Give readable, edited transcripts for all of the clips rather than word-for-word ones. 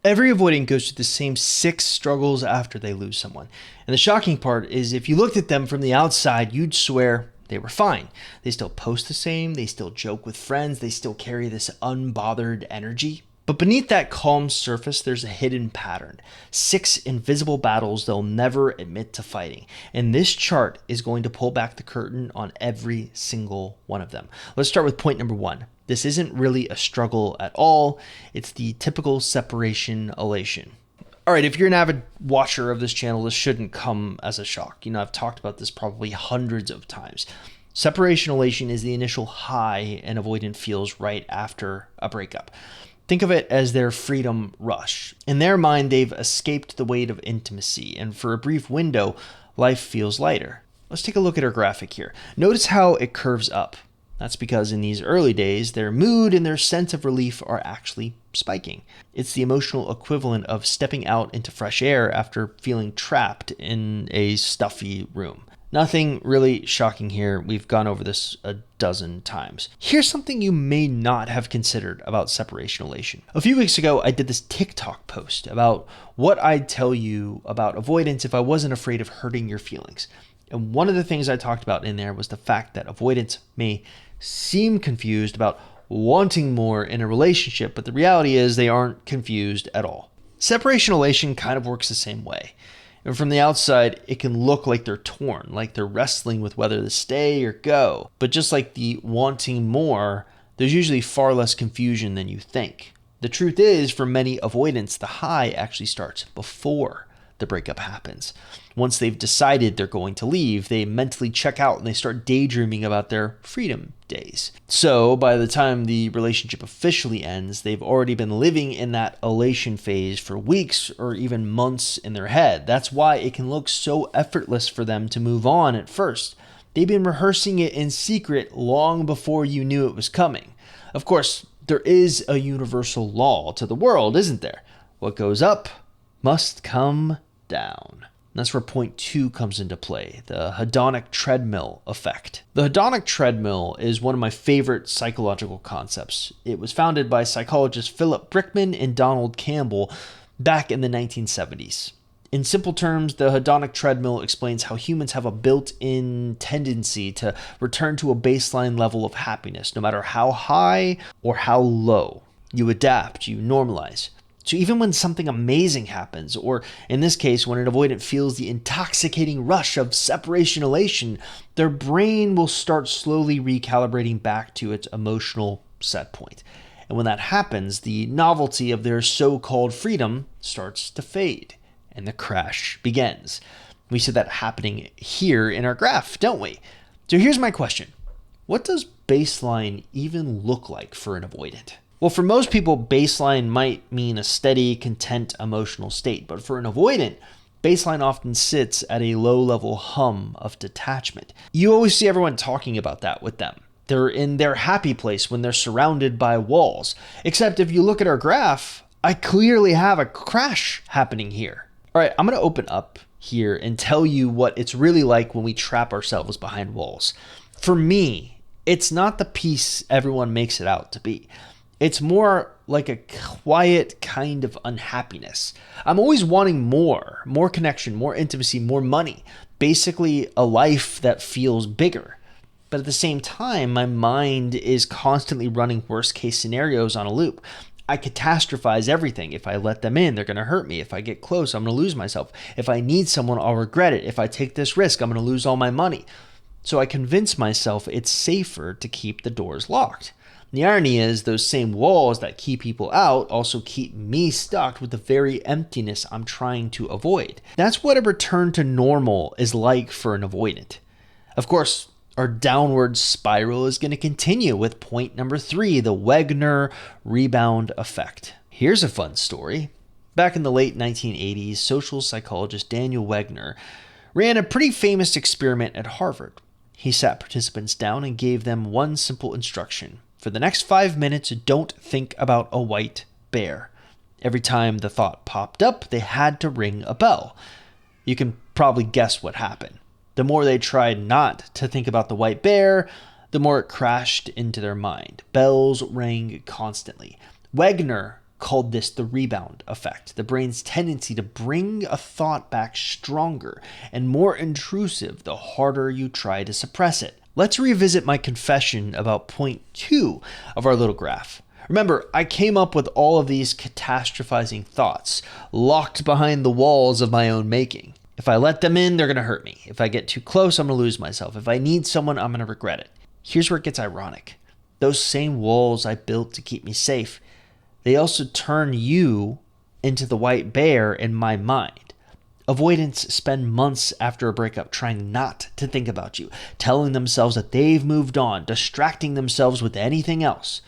Every avoidant goes through the same 6 struggles after they lose someone. And the shocking part is if you looked at them from the outside, you'd swear they were fine. They still post the same, they still joke with friends, they still carry this unbothered energy. But beneath that calm surface, there's a hidden pattern. 6 invisible battles they'll never admit to fighting. And this chart is going to pull back the curtain on every single one of them. Let's start with point number 1. This isn't really a struggle at all. It's the typical separation elation. All right, if you're an avid watcher of this channel, this shouldn't come as a shock. I've talked about this probably hundreds of times. Separation elation is the initial high an avoidant feels right after a breakup. Think of it as their freedom rush. In their mind, they've escaped the weight of intimacy, and for a brief window, life feels lighter. Let's take a look at our graphic here. Notice how it curves up. That's because in these early days, their mood and their sense of relief are actually spiking. It's the emotional equivalent of stepping out into fresh air after feeling trapped in a stuffy room. Nothing really shocking here. We've gone over this a dozen times. Here's something you may not have considered about separation elation. A few weeks ago, I did this TikTok post about what I'd tell you about avoidance if I wasn't afraid of hurting your feelings. And one of the things I talked about in there was the fact that avoidants may seem confused about wanting more in a relationship, but the reality is they aren't confused at all. Separation elation kind of works the same way. And from the outside, it can look like they're torn, like they're wrestling with whether to stay or go. But just like the wanting more, there's usually far less confusion than you think. The truth is, for many avoidants, the high actually starts before the breakup happens. Once they've decided they're going to leave, they mentally check out and they start daydreaming about their freedom days. So by the time the relationship officially ends, they've already been living in that elation phase for weeks or even months in their head. That's why it can look so effortless for them to move on at first. They've been rehearsing it in secret long before you knew it was coming. Of course, there is a universal law to the world, isn't there? What goes up must come down. That's where point 2 comes into play, the hedonic treadmill effect. The hedonic treadmill is one of my favorite psychological concepts. It was founded by psychologists Philip Brickman and Donald Campbell back in the 1970s. In simple terms, the hedonic treadmill explains how humans have a built-in tendency to return to a baseline level of happiness, no matter how high or how low. You adapt, you normalize. So even when something amazing happens, or in this case, when an avoidant feels the intoxicating rush of separation elation, their brain will start slowly recalibrating back to its emotional set point. And when that happens, the novelty of their so-called freedom starts to fade, and the crash begins. We see that happening here in our graph, don't we? So here's my question. What does baseline even look like for an avoidant? Well, for most people, baseline might mean a steady, content emotional state. But for an avoidant, baseline often sits at a low-level hum of detachment. You always see everyone talking about that with them. They're in their happy place when they're surrounded by walls. Except if you look at our graph, I clearly have a crash happening here. All right, I'm going to open up here and tell you what it's really like when we trap ourselves behind walls. For me, it's not the peace everyone makes it out to be. It's more like a quiet kind of unhappiness. I'm always wanting more connection, more intimacy, more money. Basically, a life that feels bigger. But at the same time, my mind is constantly running worst case scenarios on a loop. I catastrophize everything. If I let them in, they're going to hurt me. If I get close, I'm going to lose myself. If I need someone, I'll regret it. If I take this risk, I'm going to lose all my money. So I convince myself it's safer to keep the doors locked. The irony is those same walls that keep people out also keep me stuck with the very emptiness I'm trying to avoid. That's what a return to normal is like for an avoidant. Of course, our downward spiral is going to continue with point number 3, the Wegner rebound effect. Here's a fun story. Back in the late 1980s, social psychologist Daniel Wegner ran a pretty famous experiment at Harvard. He sat participants down and gave them one simple instruction. For the next 5 minutes, don't think about a white bear. Every time the thought popped up, they had to ring a bell. You can probably guess what happened. The more they tried not to think about the white bear, the more it crashed into their mind. Bells rang constantly. Wegner called this the rebound effect, the brain's tendency to bring a thought back stronger and more intrusive the harder you try to suppress it. Let's revisit my confession about point 2 of our little graph. Remember, I came up with all of these catastrophizing thoughts, locked behind the walls of my own making. If I let them in, they're going to hurt me. If I get too close, I'm going to lose myself. If I need someone, I'm going to regret it. Here's where it gets ironic. Those same walls I built to keep me safe, they also turn you into the white bear in my mind. Avoidants spend months after a breakup trying not to think about you, telling themselves that they've moved on, distracting themselves with anything else.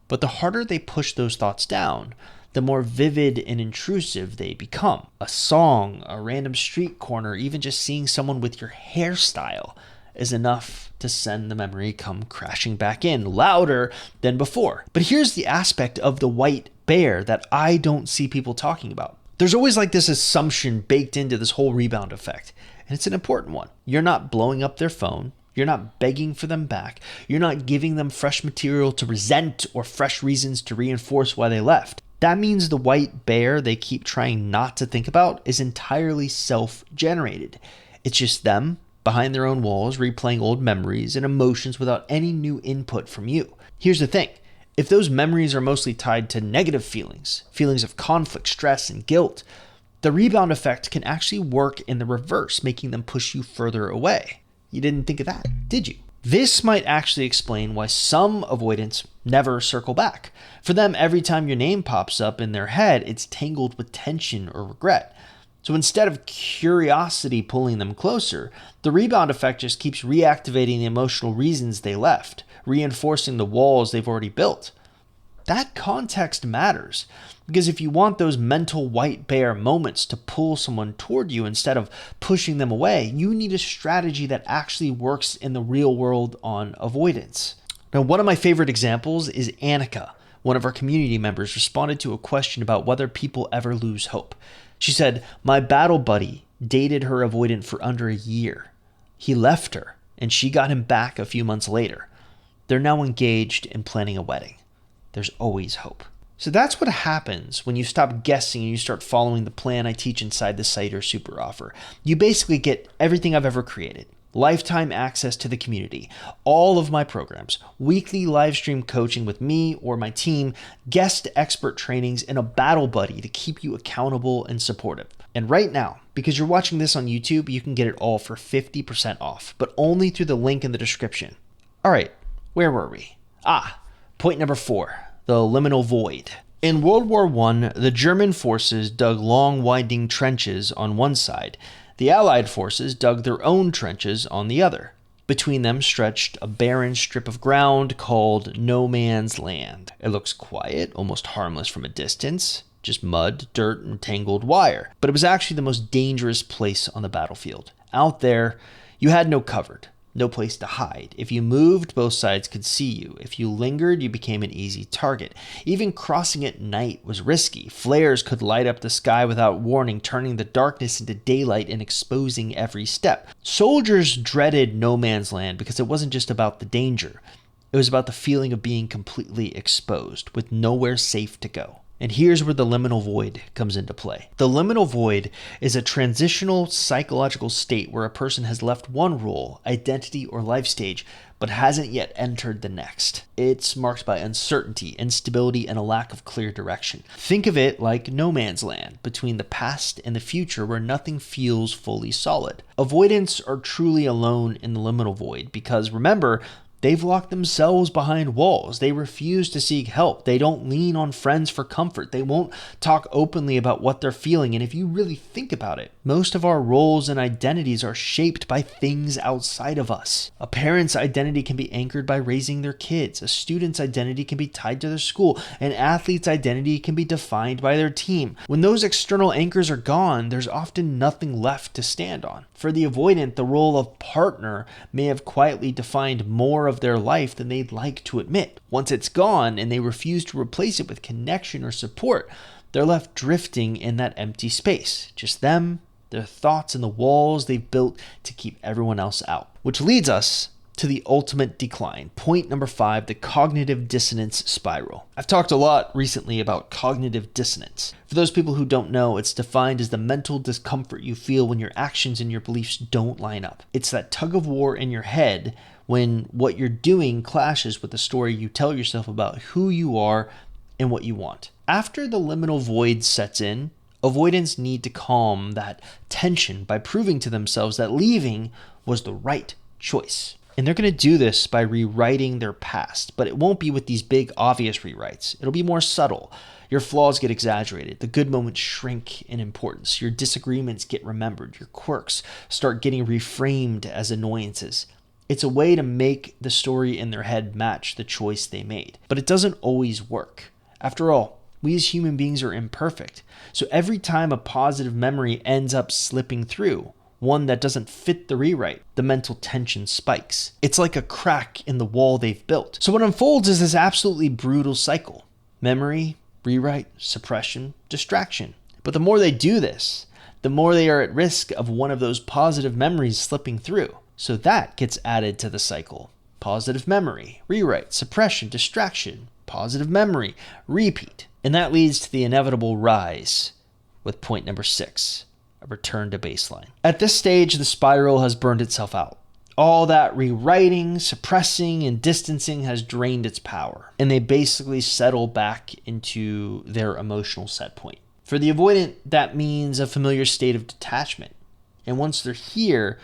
But the harder they push those thoughts down, the more vivid and intrusive they become. A song, a random street corner, even just seeing someone with your hairstyle is enough to send the memory come crashing back in, louder than before. But here's the aspect of the white bear that I don't see people talking about. There's always like this assumption baked into this whole rebound effect, and it's an important one. You're not blowing up their phone. You're not begging for them back. You're not giving them fresh material to resent or fresh reasons to reinforce why they left. That means the white bear they keep trying not to think about is entirely self-generated. It's just them behind their own walls, replaying old memories and emotions without any new input from you. Here's the thing. If those memories are mostly tied to negative feelings of conflict, stress, and guilt, the rebound effect can actually work in the reverse, making them push you further away. You didn't think of that, did you? This might actually explain why some avoidants never circle back. For them, every time your name pops up in their head, it's tangled with tension or regret. So instead of curiosity pulling them closer, the rebound effect just keeps reactivating the emotional reasons they left, reinforcing the walls they've already built. That context matters, because if you want those mental white bear moments to pull someone toward you instead of pushing them away, you need a strategy that actually works in the real world on avoidance. Now, one of my favorite examples is Annika. One of our community members responded to a question about whether people ever lose hope. She said, "My battle buddy dated her avoidant for under a year. He left her, and she got him back a few months later. They're now engaged and planning a wedding. There's always hope." So that's what happens when you stop guessing and you start following the plan I teach inside the Seiter Super Offer. You basically get everything I've ever created. Lifetime access to the community, all of my programs, weekly live stream coaching with me or my team, guest expert trainings, and a battle buddy to keep you accountable and supportive. And right now, because you're watching this on YouTube, you can get it all for 50% off, but only through the link in the description. All right, where were we? Point number 4, the liminal void. In World War I, the German forces dug long, winding trenches on one side. The Allied forces dug their own trenches on the other. Between them stretched a barren strip of ground called no man's land. It looks quiet, almost harmless from a distance, just mud, dirt, and tangled wire. But it was actually the most dangerous place on the battlefield. Out there, you had no cover. No place to hide. If you moved, both sides could see you. If you lingered, you became an easy target. Even crossing at night was risky. Flares could light up the sky without warning, turning the darkness into daylight and exposing every step. Soldiers dreaded no man's land because it wasn't just about the danger. It was about the feeling of being completely exposed, with nowhere safe to go. And here's where the liminal void comes into play. The liminal void is a transitional psychological state where a person has left one role, identity, or life stage, but hasn't yet entered the next. It's marked by uncertainty, instability, and a lack of clear direction. Think of it like no man's land, between the past and the future where nothing feels fully solid. Avoidants are truly alone in the liminal void because, remember, they've locked themselves behind walls. They refuse to seek help. They don't lean on friends for comfort. They won't talk openly about what they're feeling. And if you really think about it, most of our roles and identities are shaped by things outside of us. A parent's identity can be anchored by raising their kids. A student's identity can be tied to their school. An athlete's identity can be defined by their team. When those external anchors are gone, there's often nothing left to stand on. For the avoidant, the role of partner may have quietly defined more of their life than they'd like to admit. Once it's gone and they refuse to replace it with connection or support, they're left drifting in that empty space. Just them, their thoughts, and the walls they've built to keep everyone else out. Which leads us to the ultimate decline. Point number 5, the cognitive dissonance spiral. I've talked a lot recently about cognitive dissonance. For those people who don't know, it's defined as the mental discomfort you feel when your actions and your beliefs don't line up. It's that tug of war in your head when what you're doing clashes with the story you tell yourself about who you are and what you want. After the liminal void sets in, avoidants need to calm that tension by proving to themselves that leaving was the right choice. And they're going to do this by rewriting their past, but it won't be with these big, obvious rewrites. It'll be more subtle. Your flaws get exaggerated. The good moments shrink in importance. Your disagreements get remembered. Your quirks start getting reframed as annoyances. It's a way to make the story in their head match the choice they made. But it doesn't always work. After all, we as human beings are imperfect. So every time a positive memory ends up slipping through, one that doesn't fit the rewrite, the mental tension spikes. It's like a crack in the wall they've built. So what unfolds is this absolutely brutal cycle. Memory, rewrite, suppression, distraction. But the more they do this, the more they are at risk of one of those positive memories slipping through. So that gets added to the cycle. Positive memory, rewrite, suppression, distraction, positive memory, repeat. And that leads to the inevitable rise with point number 6. A return to baseline. At this stage, the spiral has burned itself out. All that rewriting, suppressing, and distancing has drained its power, and they basically settle back into their emotional set point. For the avoidant, that means a familiar state of detachment. And once they're here,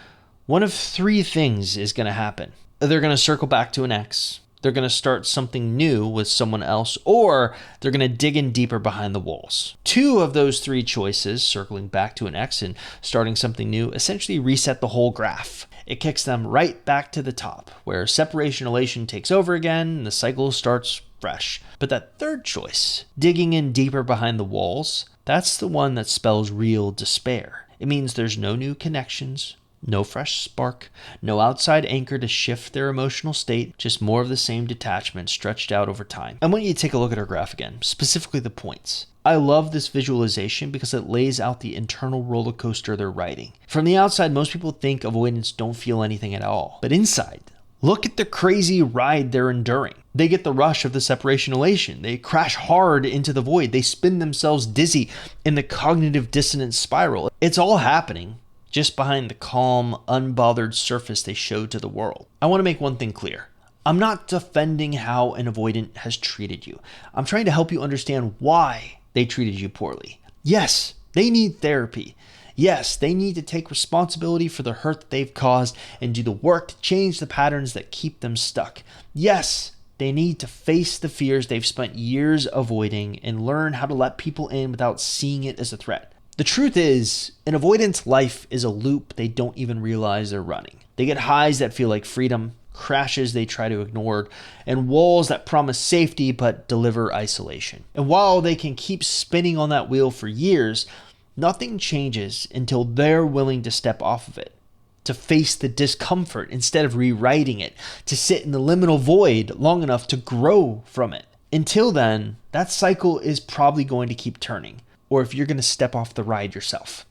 one of 3 things is going to happen. They're going to circle back to an ex, they're going to start something new with someone else, or they're going to dig in deeper behind the walls. 2 of those 3 choices, circling back to an ex and starting something new, essentially reset the whole graph. It kicks them right back to the top, where separation elation takes over again and the cycle starts fresh. But that 3rd choice, digging in deeper behind the walls, that's the one that spells real despair. It means there's no new connections, no fresh spark, no outside anchor to shift their emotional state, just more of the same detachment stretched out over time. I want you to take a look at our graph again, specifically the points. I love this visualization because it lays out the internal roller coaster they're riding. From the outside, most people think avoidants don't feel anything at all. But inside, look at the crazy ride they're enduring. They get the rush of the separation elation. They crash hard into the void. They spin themselves dizzy in the cognitive dissonance spiral. It's all happening just behind the calm, unbothered surface they showed to the world. I want to make one thing clear. I'm not defending how an avoidant has treated you. I'm trying to help you understand why they treated you poorly. Yes, they need therapy. Yes, they need to take responsibility for the hurt that they've caused and do the work to change the patterns that keep them stuck. Yes, they need to face the fears they've spent years avoiding and learn how to let people in without seeing it as a threat. The truth is, an avoidant's life is a loop they don't even realize they're running. They get highs that feel like freedom, crashes they try to ignore, and walls that promise safety but deliver isolation. And while they can keep spinning on that wheel for years, nothing changes until they're willing to step off of it, to face the discomfort instead of rewriting it, to sit in the liminal void long enough to grow from it. Until then, that cycle is probably going to keep turning, or if you're going to step off the ride yourself.